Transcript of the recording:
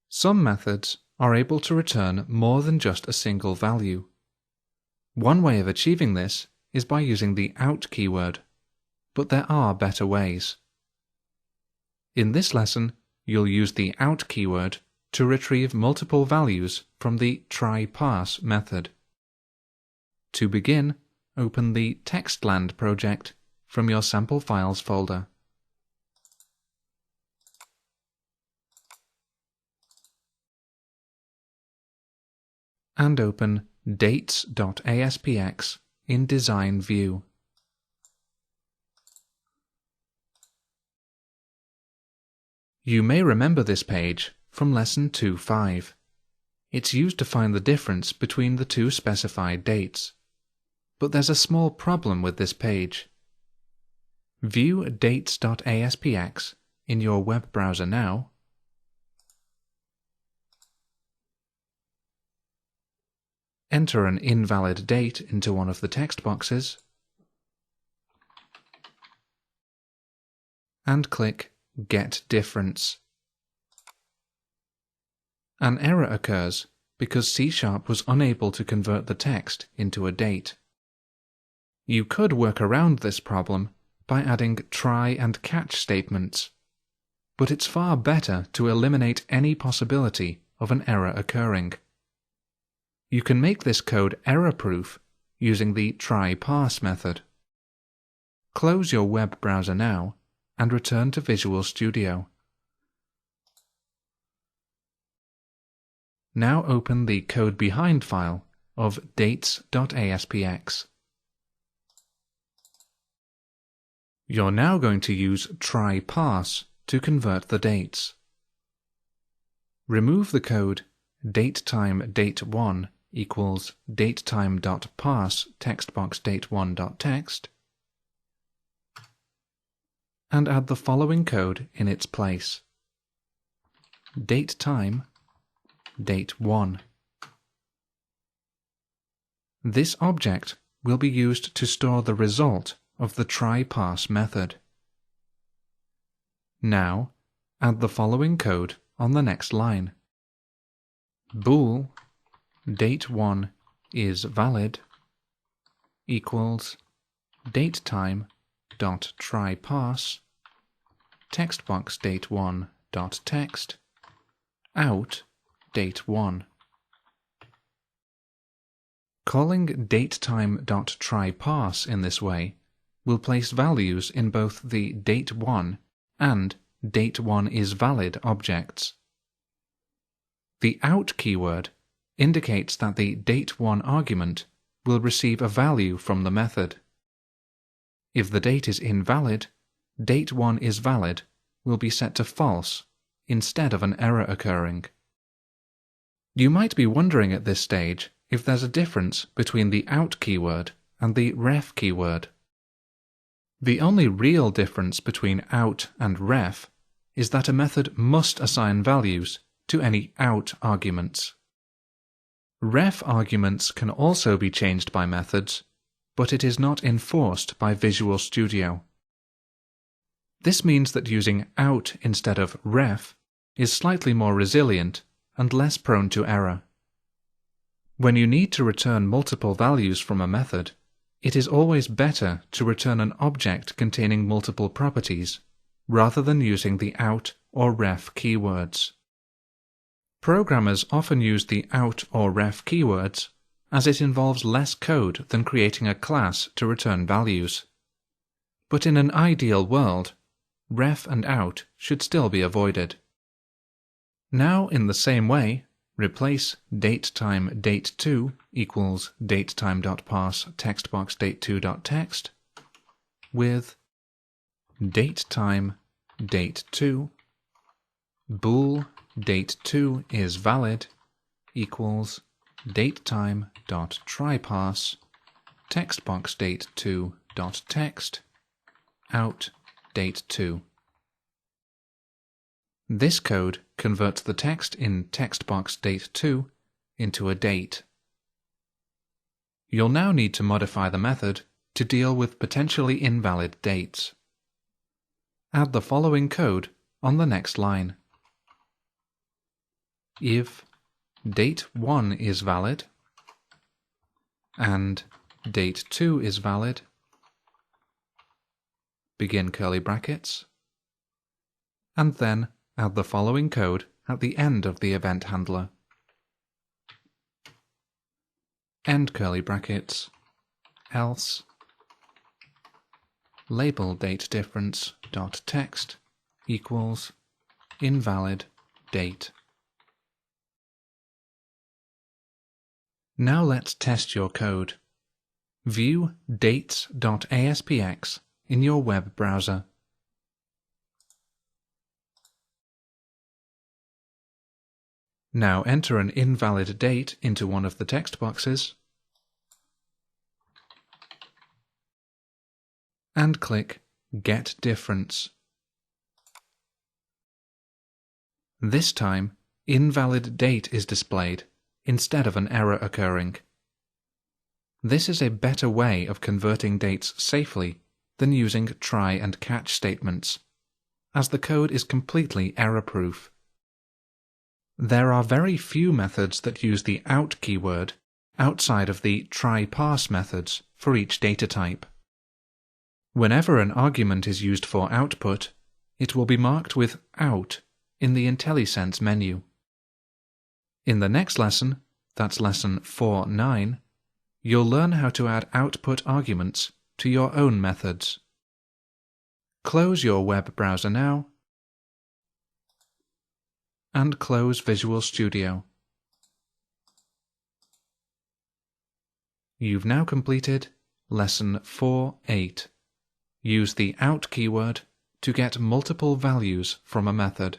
Some methods are able to return more than just a single value. One way of achieving this is by using the out keyword, but there are better ways. In this lesson, you'll use the out keyword to retrieve multiple values from the try-parse method. To begin, open the TextLand project from your sample files folder. And open dates.aspx in Design View. You may remember this page from Lesson 2.5. It's used to find the difference between the two specified dates. But there's a small problem with this page. View dates.aspx in your web browser now, enter an invalid date into one of the text boxes, and click Get Difference. An error occurs because C# was unable to convert the text into a date. You could work around this problem by adding try and catch statements, but it's far better to eliminate any possibility of an error occurring. You can make this code error-proof using the try-parse method. Close your web browser now and return to Visual Studio. Now open the code behind file of dates.aspx. You're now going to use try-parse to convert the dates. Remove the code datetime_date1 equals datetime.parse textbox date1.text and add the following code in its place. Datetime date1. This object will be used to store the result of the try-parse method. Now, add the following code on the next line. Bool date1 is valid equals datetime.try-parse textbox date1.text out date1. Calling datetime.try-parse in this way will place values in both the date1 and date1 is valid objects. The out keyword indicates that the date1 argument will receive a value from the method. If the date is invalid, date1 is valid will be set to false instead of an error occurring. You might be wondering at this stage if there's a difference between the out keyword and the ref keyword. The only real difference between out and ref is that a method must assign values to any out arguments. Ref arguments can also be changed by methods, but it is not enforced by Visual Studio. This means that using out instead of ref is slightly more resilient and less prone to error. When you need to return multiple values from a method, it is always better to return an object containing multiple properties, rather than using the out or ref keywords. Programmers often use the out or ref keywords as it involves less code than creating a class to return values. But in an ideal world, ref and out should still be avoided. Now, in the same way, replace datetime date2 equals datetime.parse textbox date2.text with datetime date2 bool date2 is valid equals datetime.try-parse textbox date2.text out date2. This code converts the text in textbox date2 into a date. You'll now need to modify the method to deal with potentially invalid dates. Add the following code on the next line. if date1 is valid and date2 is valid, begin curly brackets, and then add the following code at the end of the event handler. End curly brackets, else label date difference dot text equals invalid date. Now let's test your code. View dates.aspx in your web browser. Now enter an invalid date into one of the text boxes and click Get Difference. This time, invalid date is displayed instead of an error occurring. This is a better way of converting dates safely than using try and catch statements, as the code is completely error-proof. There are very few methods that use the out keyword outside of the try-parse methods for each data type. Whenever an argument is used for output, it will be marked with out in the IntelliSense menu. In the next lesson, that's lesson 4.9, you'll learn how to add output arguments to your own methods. Close your web browser now and close Visual Studio. You've now completed lesson 4.8. Use the out keyword to get multiple values from a method.